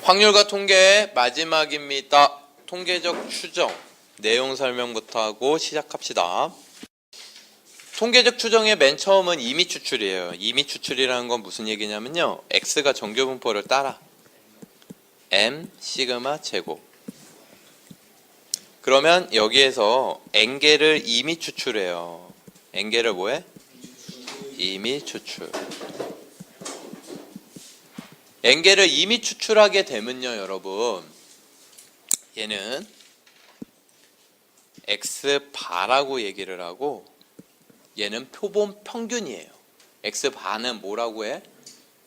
확률과 통계의 마지막입니다. 통계적 추정, 내용 설명부터 하고 시작합시다. 통계적 추정의 맨 처음은 임의 추출이에요. 임의 추출이라는 건 무슨 얘기냐면요, x가 정규분포를 따라 m 시그마 제곱. 그러면 여기에서 n개를 임의 추출해요. n개를 뭐해? 임의 추출. n개를 임의 추출하게 되면요, 여러분, 얘는 x바라고 얘기를 하고 얘는 표본 평균이에요. x바는 뭐라고 해?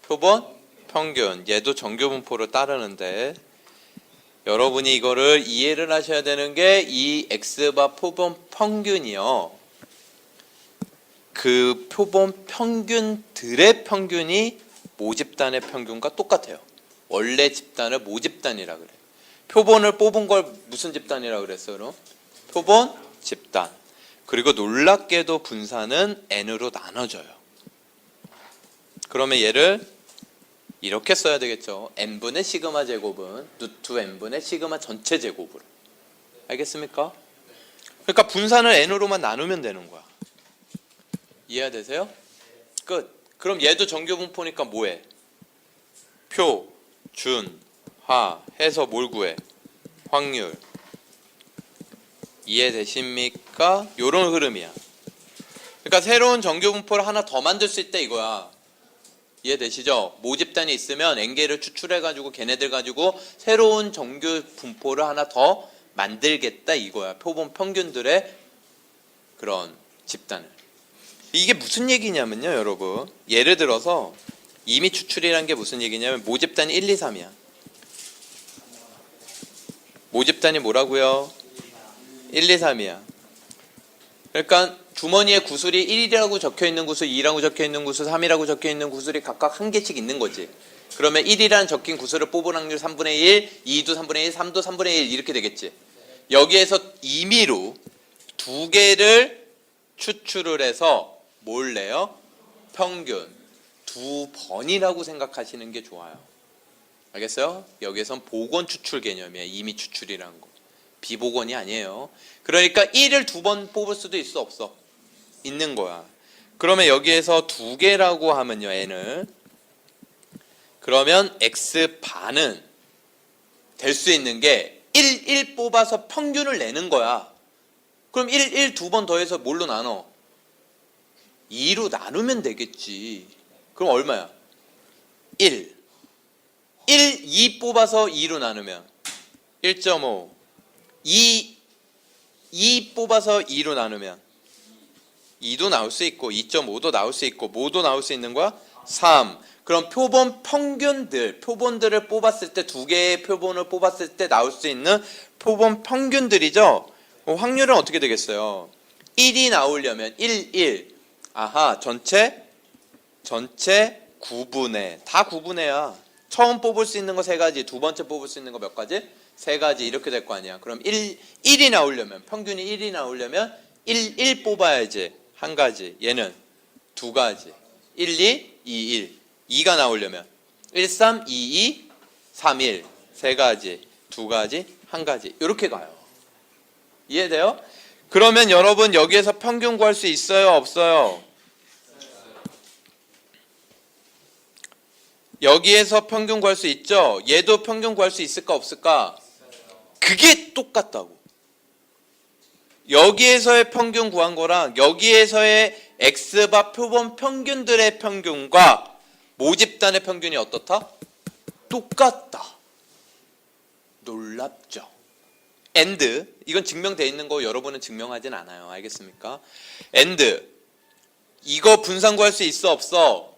표본 평균. 얘도 정규분포를 따르는데, 여러분이 이거를 이해를 하셔야 되는 게, 이 x바 표본 평균이요, 그 표본 평균들의 평균이 모집단의 평균과 똑같아요. 원래 집단을 모집단이라 그래요. 표본을 뽑은 걸 무슨 집단이라 그랬어요? 그럼? 표본 집단. 그리고 놀랍게도 분산은 n으로 나눠져요. 그러면 얘를 이렇게 써야 되겠죠. n분의 시그마 제곱은 루트 n분의 시그마 전체 제곱으로. 알겠습니까? 그러니까 분산을 n으로만 나누면 되는 거야. 이해되세요? 끝. 그럼 얘도 정규분포니까 뭐해? 표, 준, 하 해서 뭘 구해? 확률. 이해되십니까? 요런 흐름이야. 그러니까 새로운 정규분포를 하나 더 만들 수 있다 이거야. 이해되시죠? 모집단이 있으면 n개를 추출해가지고 걔네들 가지고 새로운 정규분포를 하나 더 만들겠다 이거야. 표본 평균들의 그런 집단을. 이게 무슨 얘기냐면요, 여러분, 예를 들어서 임의 추출이라는 게 무슨 얘기냐면 모집단이 1, 2, 3이야. 모집단이 뭐라고요? 1, 2, 3이야. 그러니까 주머니에 구슬이 1이라고 적혀있는 구슬, 2라고 적혀있는 구슬, 3이라고 적혀있는 구슬이 각각 한 개씩 있는 거지. 그러면 1이라는 적힌 구슬을 뽑을 확률 3분의 1, 2도 3분의 1, 3도 3분의 1 이렇게 되겠지. 여기에서 임의로 두 개를 추출을 해서 뭘 내요? 평균. 두 번이라고 생각하시는 게 좋아요. 알겠어요? 여기에선 복원 추출 개념이에요. 임의 추출이라는 거. 비복원이 아니에요. 그러니까 1을 두 번 뽑을 수도 있어, 없어? 있는 거야. 그러면 여기에서 두 개라고 하면요, n을. 그러면 x반은 될 수 있는 게 1 뽑아서 평균을 내는 거야. 그럼 1 두 번 더해서 뭘로 나눠? 2로 나누면 되겠지. 그럼 얼마야? 2 뽑아서 2로 나누면 1.5. 2 뽑아서 2로 나누면 2도 나올 수 있고 2.5도 나올 수 있고 뭐도 나올 수 있는 거야? 3. 그럼 표본 평균들, 표본들을 뽑았을 때, 두 개의 표본을 뽑았을 때 나올 수 있는 표본 평균들이죠. 확률은 어떻게 되겠어요? 1이 나오려면 1. 아하, 전체 9분의, 다 9분의야. 처음 뽑을 수 있는 거 3가지, 두 번째 뽑을 수 있는 거 몇 가지? 3가지. 이렇게 될 거 아니야. 그럼 1이 나오려면, 평균이 1이 나오려면 1 뽑아야지. 한 가지. 얘는 두 가지. 1, 2, 1. 2가 나오려면 1, 3, 2, 2, 3, 1. 3가지, 두 가지, 한 가지. 이렇게 가요. 이해돼요? 그러면 여러분 여기에서 평균 구할 수 있어요, 없어요? 여기에서 평균 구할 수 있죠? 얘도 평균 구할 수 있을까, 없을까? 그게 똑같다고. 여기에서의 평균 구한 거랑 여기에서의 x바 표본 평균들의 평균과 모집단의 평균이 어떻다? 똑같다. 놀랍죠? and, 이건 증명되어 있는 거 여러분은 증명하진 않아요. 알겠습니까? and, 이거 분산 구할 수 있어, 없어?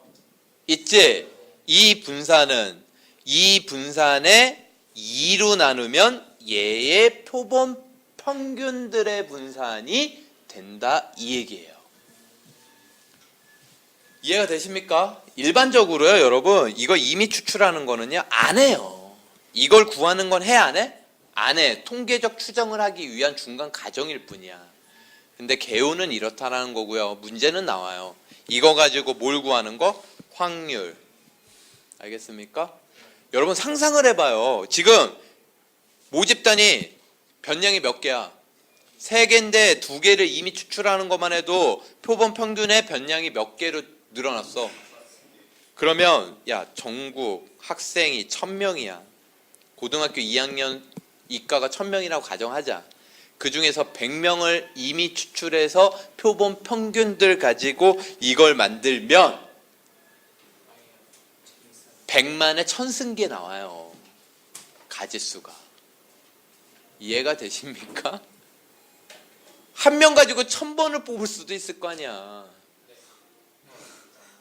있지? 이 분산에 2로 나누면 얘의 표본 평균들의 분산이 된다, 이 얘기예요. 이해가 되십니까? 일반적으로요, 여러분, 이거 임의 추출하는 거는요, 안 해요. 이걸 구하는 건 해, 안 해? 안 해. 통계적 추정을 하기 위한 중간 과정일 뿐이야. 근데 개요는 이렇다라는 거고요. 문제는 나와요. 이거 가지고 뭘 구하는 거? 확률. 알겠습니까? 여러분 상상을 해봐요. 지금 모집단이 변량이 몇 개야? 3개인데 2개를 이미 추출하는 것만 해도 표본 평균의 변량이 몇 개로 늘어났어. 그러면 야 전국 학생이 1000명이야. 고등학교 2학년 이과가 1000명이라고 가정하자. 그 중에서 100명을 이미 추출해서 표본 평균들 가지고 이걸 만들면 100만에 1000승계 나와요. 가지수가. 이해가 되십니까? 한 명 가지고 1000번을 뽑을 수도 있을 거 아니야.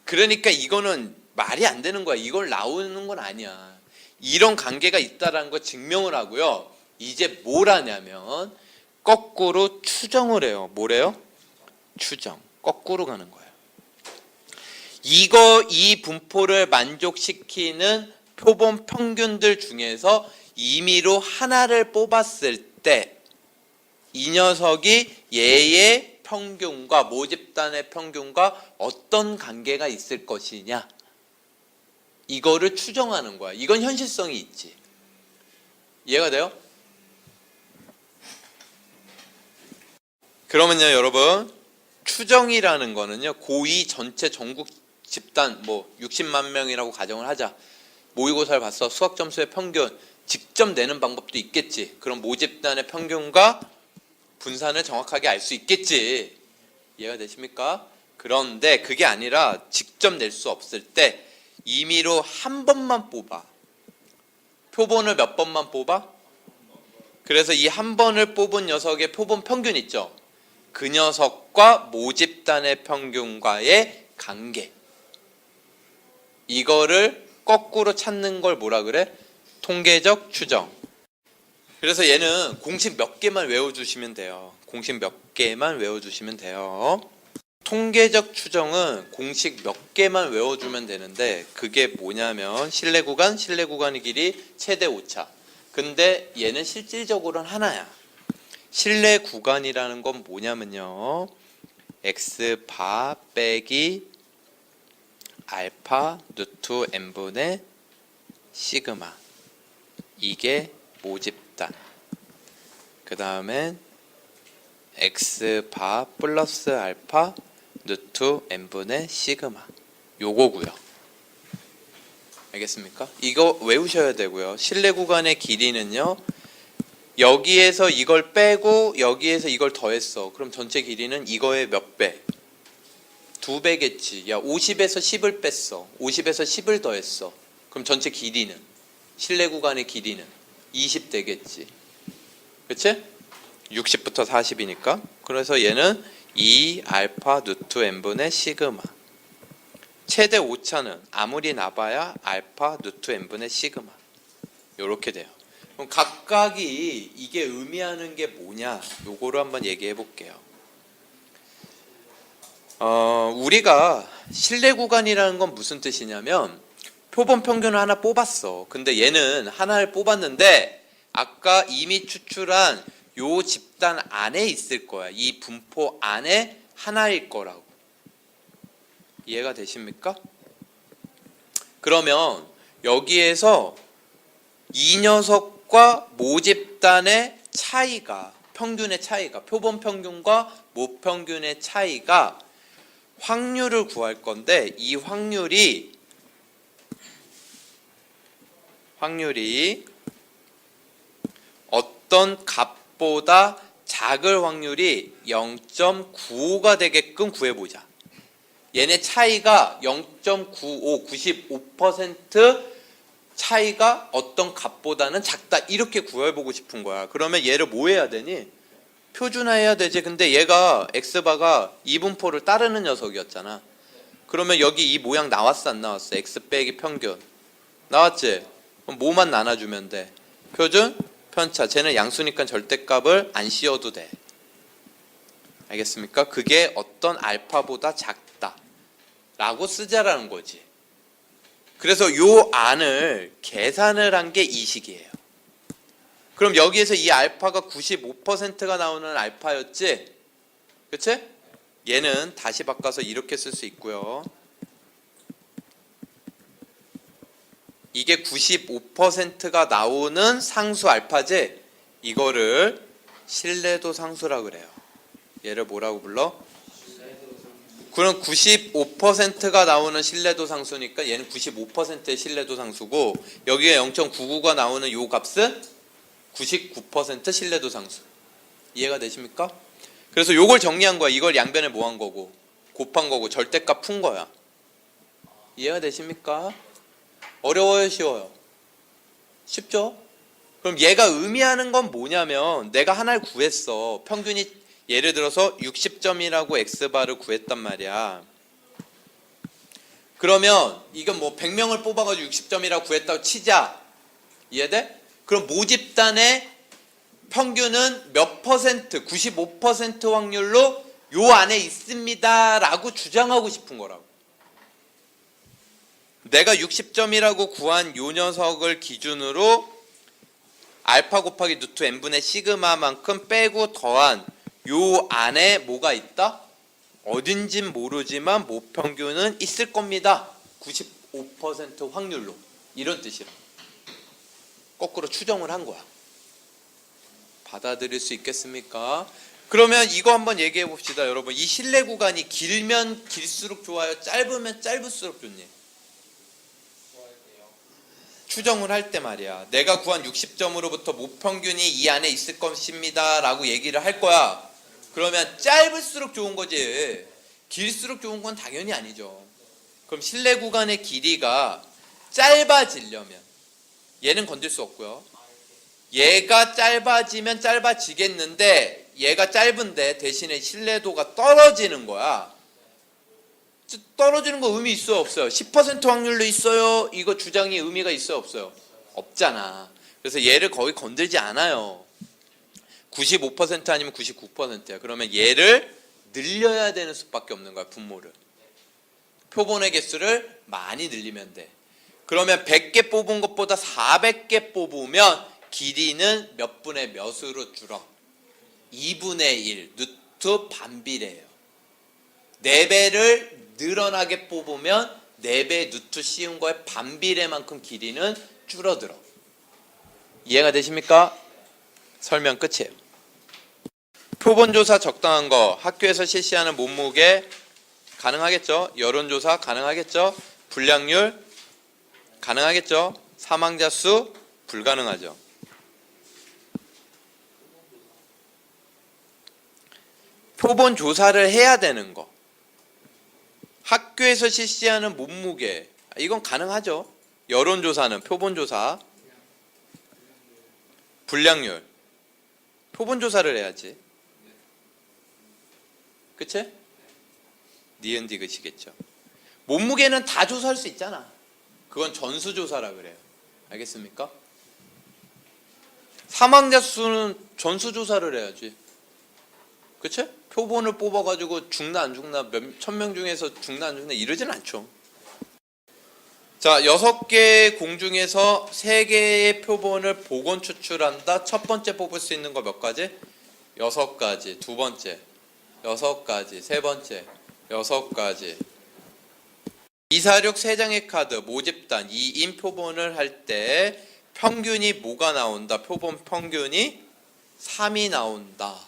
그러니까 이거는 말이 안 되는 거야. 이걸 나오는 건 아니야. 이런 관계가 있다는 거 증명을 하고요. 이제 뭘 하냐면 거꾸로 추정을 해요. 뭐래요? 추정. 거꾸로 가는 거예요. 이 분포를 만족시키는 표본 평균들 중에서 임의로 하나를 뽑았을 때 이 녀석이 얘의 평균과 모집단의 평균과 어떤 관계가 있을 것이냐, 이거를 추정하는 거야. 이건 현실성이 있지. 이해가 돼요? 그러면요 여러분, 추정이라는 거는요 고2 전체 전국 집단 뭐 60만 명이라고 가정을 하자. 모의고사를 봤어. 수학 점수의 평균 직접 내는 방법도 있겠지. 그럼 모집단의 평균과 분산을 정확하게 알 수 있겠지. 이해가 되십니까? 그런데 그게 아니라 직접 낼 수 없을 때 임의로 한 번만 뽑아. 표본을 몇 번만 뽑아? 그래서 이 한 번을 뽑은 녀석의 표본 평균 있죠? 그 녀석과 모집단의 평균과의 관계, 이거를 거꾸로 찾는 걸 뭐라 그래? 통계적 추정. 그래서 얘는 공식 몇 개만 외워주시면 돼요. 공식 몇 개만 외워주시면 돼요. 통계적 추정은 공식 몇 개만 외워주면 되는데, 그게 뭐냐면 실내 구간의 길이 최대 오차. 근데 얘는 실질적으로는 하나야. 실내 구간이라는 건 뭐냐면요, x바 빼기 알파 루트 n분의 시그마, 이게 모집단. 그 다음엔 x바 플러스 알파 루트 n분의 시그마, 요거고요. 알겠습니까? 이거 외우셔야 되고요. 실내 구간의 길이는요, 여기에서 이걸 빼고 여기에서 이걸 더했어. 그럼 전체 길이는 이거의 몇 배? 2배겠지. 야 50에서 10을 뺐어. 50에서 10을 더했어. 그럼 전체 길이는, 실내 구간의 길이는 20 되겠지. 그치? 60부터 40이니까. 그래서 얘는 2 알파 루트 n분의 시그마. 최대 오차는 아무리 나봐야 알파 루트 n분의 시그마. 요렇게 돼요. 그럼 각각이 이게 의미하는 게 뭐냐, 요거를 한번 얘기해 볼게요. 우리가 실내 구간이라는 건 무슨 뜻이냐면, 표본 평균을 하나 뽑았어. 근데 얘는 하나를 뽑았는데 아까 이미 추출한 요 집단 안에 있을 거야. 이 분포 안에 하나일 거라고. 이해가 되십니까? 그러면 여기에서 이 녀석과 모집단의 차이가, 평균의 차이가, 표본 평균과 모평균의 차이가, 확률을 구할 건데, 이 확률이 어떤 값보다 작을 확률이 0.95가 되게끔 구해보자. 얘네 차이가 0.95, 95% 차이가 어떤 값보다는 작다, 이렇게 구해보고 싶은 거야. 그러면 얘를 뭐 해야 되니? 표준화해야 되지. 근데 얘가 x바가 이분포를 따르는 녀석이었잖아. 그러면 여기 이 모양 나왔어 안 나왔어? x 빼기 평균 나왔지? 그럼 뭐만 나눠주면 돼? 표준, 편차. 쟤는 양수니까 절대값을 안 씌워도 돼. 알겠습니까? 그게 어떤 알파보다 작다 라고 쓰자라는 거지. 그래서 요 안을 계산을 한 게 이 식이에요. 그럼 여기에서 이 알파가 95%가 나오는 알파였지? 그치? 얘는 다시 바꿔서 이렇게 쓸 수 있고요. 이게 95%가 나오는 상수 알파제, 이거를 신뢰도 상수라고 그래요. 얘를 뭐라고 불러? 그럼 95%가 나오는 신뢰도 상수니까 얘는 95%의 신뢰도 상수고, 여기에 0.99가 나오는 요 값은 99% 신뢰도 상수. 이해가 되십니까? 그래서 요걸 정리한 거야. 이걸 양변에 뭐 한 거고, 곱한 거고, 절대값 푼 거야. 이해가 되십니까? 어려워요, 쉬워요? 쉽죠? 그럼 얘가 의미하는 건 뭐냐면, 내가 하나를 구했어. 평균이 예를 들어서 60점이라고 x바를 구했단 말이야. 그러면 이건 뭐 100명을 뽑아가지고 60점이라고 구했다고 치자. 이해돼? 그럼 모집단의 평균은 몇 퍼센트, 95% 확률로 요 안에 있습니다 라고 주장하고 싶은 거라고. 내가 60점이라고 구한 요 녀석을 기준으로 알파 곱하기 루트 n분의 시그마만큼 빼고 더한 요 안에 뭐가 있다? 어딘진 모르지만 모평균은 있을 겁니다. 95% 확률로. 이런 뜻이라. 거꾸로 추정을 한 거야. 받아들일 수 있겠습니까? 그러면 이거 한번 얘기해 봅시다. 여러분, 이 신뢰 구간이 길면 길수록 좋아요? 짧으면 짧을수록 좋니? 추정을 할 때 말이야. 내가 구한 60점으로부터 모평균이 이 안에 있을 것입니다 라고 얘기를 할 거야. 그러면 짧을수록 좋은 거지. 길수록 좋은 건 당연히 아니죠. 그럼 신뢰 구간의 길이가 짧아지려면 얘는 건들 수 없고요. 얘가 짧아지면 짧아지겠는데 얘가 짧은데 대신에 신뢰도가 떨어지는 거야. 떨어지는 거 의미 있어요, 없어요? 10% 확률로 있어요? 이거 주장이 의미가 있어요, 없어요? 없잖아. 그래서 얘를 거의 건들지 않아요. 95% 아니면 99%야. 그러면 얘를 늘려야 되는 수밖에 없는 거야, 분모를. 표본의 개수를 많이 늘리면 돼. 그러면 100개 뽑은 것보다 400개 뽑으면 길이는 몇 분의 몇으로 줄어? 2분의 1, 루트 반비례예요. 4배를 늘어나게 뽑으면 4배 루트 씌운 거에 반비례만큼 길이는 줄어들어. 이해가 되십니까? 설명 끝이에요. 표본조사 적당한 거, 학교에서 실시하는 몸무게 가능하겠죠? 여론조사 가능하겠죠? 불량률 가능하겠죠? 사망자 수 불가능하죠. 표본조사를 해야 되는 거, 학교에서 실시하는 몸무게, 이건 가능하죠. 여론조사는 표본조사, 불량률, 표본조사를 해야지. 그치? 니은 디귿이겠죠. 몸무게는 다 조사할 수 있잖아. 그건 전수조사라 그래요. 알겠습니까? 사망자 수는 전수조사를 해야지. 그치? 표본을 뽑아가지고 죽나 안 죽나, 몇 1000명 중에서 죽나 안 죽나 이러진 않죠. 자, 6개의 공 중에서 3개의 표본을 복원 추출한다. 첫 번째 뽑을 수 있는 거 몇 가지? 6가지. 두 번째 6가지. 세 번째 6가지. 246 3장의 카드 모집단 2인 표본을 할 때 평균이 뭐가 나온다? 표본 평균이 3이 나온다.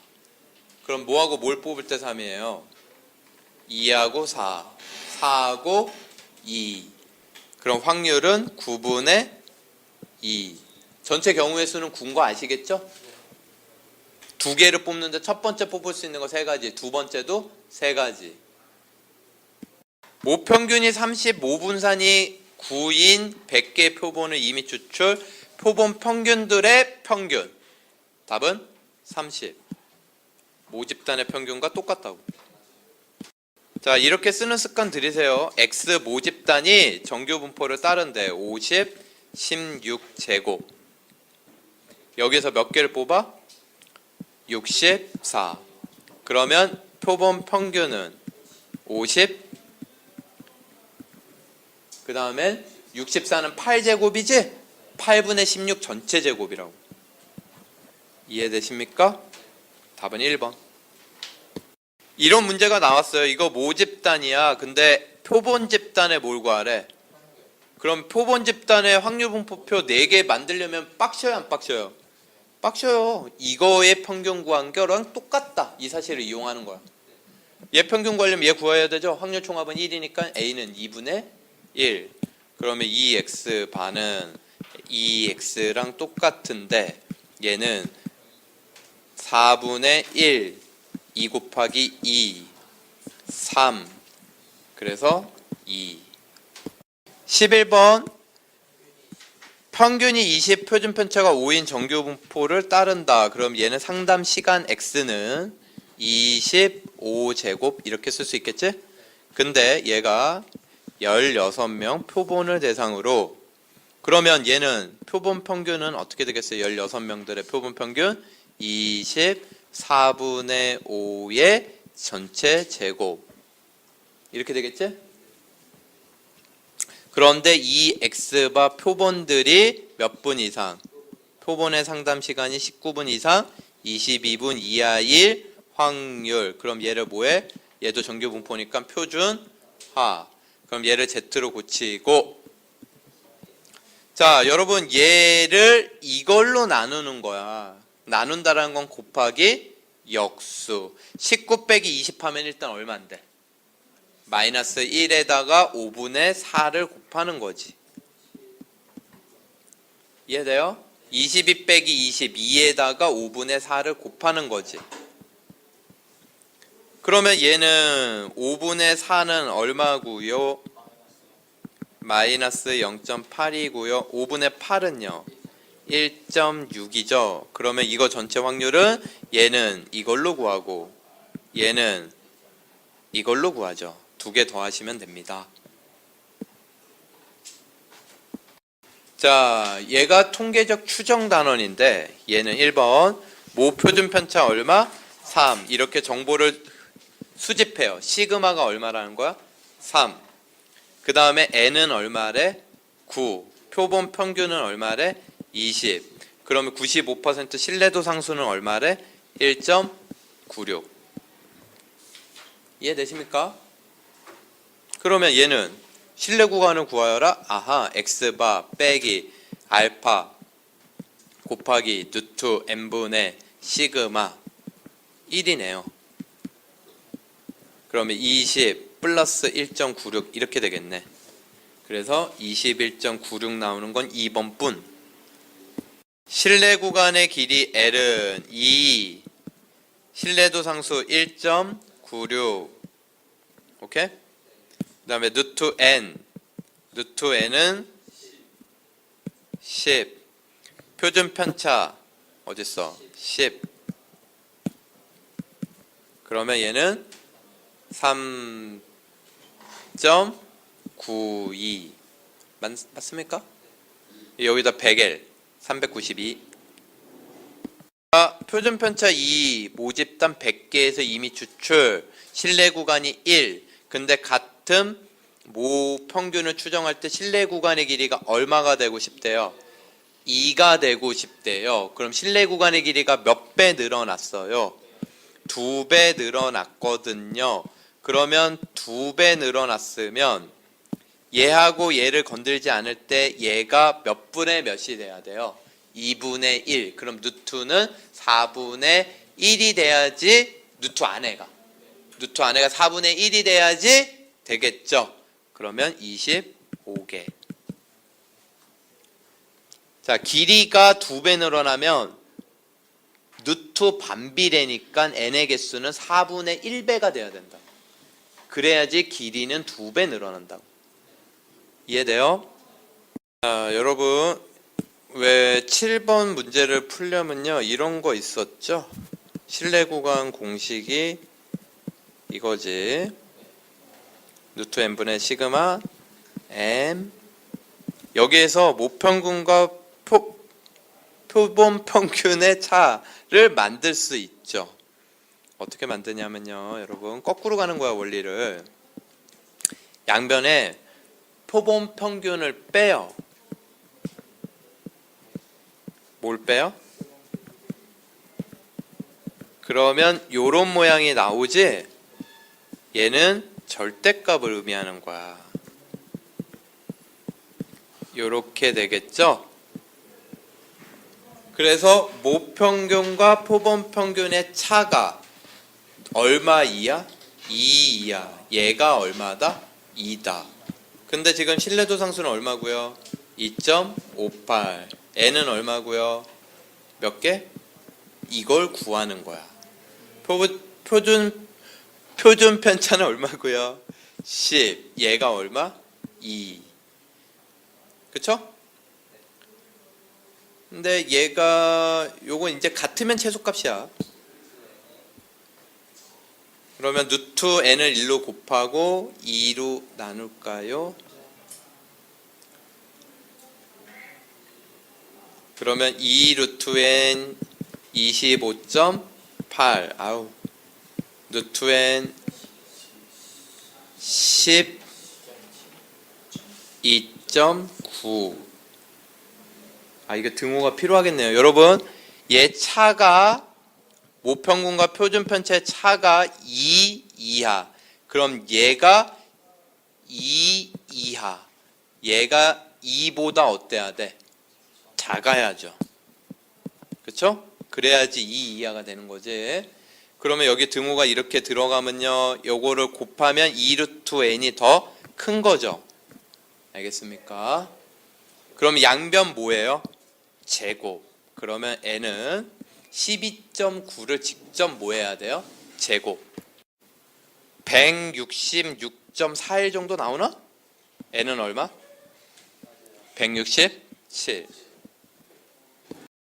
그럼 뭐하고 뭘 뽑을 때 3이에요? 2하고 4, 4하고 2. 그럼 확률은 9분의 2. 전체 경우의 수는 9인 거 아시겠죠? 2개를 뽑는데 첫 번째 뽑을 수 있는 거 3가지, 두 번째도 3가지. 모평균이 35분산이 9인 100개 표본을 이미 추출, 표본 평균들의 평균. 답은 30. 모집단의 평균과 똑같다고. 자, 이렇게 쓰는 습관 들이세요. X 모집단이 정규 분포를 따른데 50, 16제곱. 여기서 몇 개를 뽑아? 64. 그러면 표본 평균은 50, 그 다음엔 64는 8제곱이지? 8분의 16 전체 제곱이라고. 이해되십니까? 답은 1번. 이런 문제가 나왔어요. 이거 모집단이야. 근데 표본 집단에 뭘 구하래? 그럼 표본 집단의 확률 분포표 4개 만들려면 빡셔요, 안 빡셔요? 빡셔요. 이거의 평균 구한 거랑 똑같다. 이 사실을 이용하는 거야. 얘 평균 구하려면 얘 구해야 되죠. 확률 총합은 1이니까 A는 2분의 1. 그러면 2x 반은 2x랑 똑같은데 얘는 4분의 1, 2 곱하기 2, 3. 그래서 2. 11번 평균이 20, 표준 편차가 5인 정규 분포를 따른다. 그럼 얘는 상담 시간 x는 25제곱 이렇게 쓸 수 있겠지? 근데 얘가 16명 표본을 대상으로, 그러면 얘는 표본 평균은 어떻게 되겠어요? 16명들의 표본 평균 24분의 5의 전체 제곱 이렇게 되겠지? 그런데 이 X바 표본들이 몇 분 이상? 표본의 상담 시간이 19분 이상, 22분 이하일 확률. 그럼 얘를 뭐해? 얘도 정규 분포니까 표준화. 그럼 얘를 Z로 고치고, 자 여러분 얘를 이걸로 나누는 거야. 나눈다라는 건 곱하기 역수. 19 빼기 20 하면 일단 얼마인데? 마이너스 1에다가 5분의 4를 곱하는 거지. 이해돼요? 22 빼기 22에다가 5분의 4를 곱하는 거지. 그러면 얘는 5분의 4는 얼마고요? 마이너스 0.8이고요. 5분의 8은요? 1.6이죠. 그러면 이거 전체 확률은 얘는 이걸로 구하고 얘는 이걸로 구하죠. 두 개 더하시면 됩니다. 자, 얘가 통계적 추정 단원인데 얘는 1번 모 표준 편차 얼마? 3. 이렇게 정보를 수집해요. 시그마가 얼마라는 거야? 3. 그 다음에 n은 얼마래? 9. 표본 평균은 얼마래? 20. 그러면 95% 신뢰도 상수는 얼마래? 1.96. 이해되십니까? 그러면 얘는 신뢰 구간을 구하여라. 아하, x바 빼기 알파 곱하기 루트 n분의 시그마 1이네요. 그러면 20 플러스 1.96 이렇게 되겠네. 그래서 21.96 나오는 건 2번 뿐. 신뢰 구간의 길이 L은 2, 신뢰도 상수 1.96. 오케이? 그 다음에 루트 n은 10. 표준 편차 어딨어? 10. 그러면 얘는 3.92. 맞습니까? 여기다 100L 392. 표준 편차 2, 모집단 100개에서 이미 추출, 신뢰 구간이 1. 근데 같은 모 평균을 추정할 때 신뢰 구간의 길이가 얼마가 되고 싶대요? 2가 되고 싶대요. 그럼 신뢰 구간의 길이가 몇 배 늘어났어요? 2배 늘어났거든요. 그러면 2배 늘어났으면 얘하고 얘를 건들지 않을 때 얘가 몇 분의 몇이 돼야 돼요? 2분의 1. 그럼 루트는 4분의 1이 돼야지 루트 안에가 4분의 1이 돼야지 되겠죠. 그러면 25개. 자, 길이가 2배 늘어나면 루트 반비례니까 n의 개수는 4분의 1배가 돼야 된다. 그래야지 길이는 2배 늘어난다고. 이해돼요? 자, 여러분 왜 7번 문제를 풀려면요 이런 거 있었죠? 신뢰 구간 공식이 이거지. 루트 n분의 시그마 m. 여기에서 모평균과 표본 평균의 차를 만들 수 있죠. 어떻게 만드냐면요 여러분 거꾸로 가는 거야 원리를. 양변에 표본 평균을 빼요. 뭘 빼요? 그러면 요런 모양이 나오지. 얘는 절대값을 의미하는 거야. 요렇게 되겠죠? 그래서 모평균과 표본평균의 차가 얼마 이하? 2 이하. 얘가 얼마다? 2다. 근데 지금 신뢰도상수는 얼마고요? 2.58. n은 얼마고요? 몇 개? 이걸 구하는 거야. 표준 편차는 얼마고요? 10. 얘가 얼마? 2. 그쵸? 근데 얘가 요건 이제 같으면 최소값이야. 그러면 루트 n을 1로 곱하고 2로 나눌까요? 그러면 2 루트 n 25.8. 아우. 루트 n 12.9. 아, 이거 등호가 필요하겠네요. 여러분, 얘 차가 모평균과 표준편차의 차가 2 이하. 그럼 얘가 2 이하. 얘가 2보다 어때야 돼? 작아야죠. 그쵸? 그래야지 2 이하가 되는 거지. 그러면 여기 등호가 이렇게 들어가면요, 요거를 곱하면 2 루트 n이 더 큰 거죠. 알겠습니까? 그럼 양변 뭐예요? 제곱. 그러면 n은 12.9를 직접 뭐 해야 돼요? 제곱. 166.41 정도 나오나? n은 얼마? 167.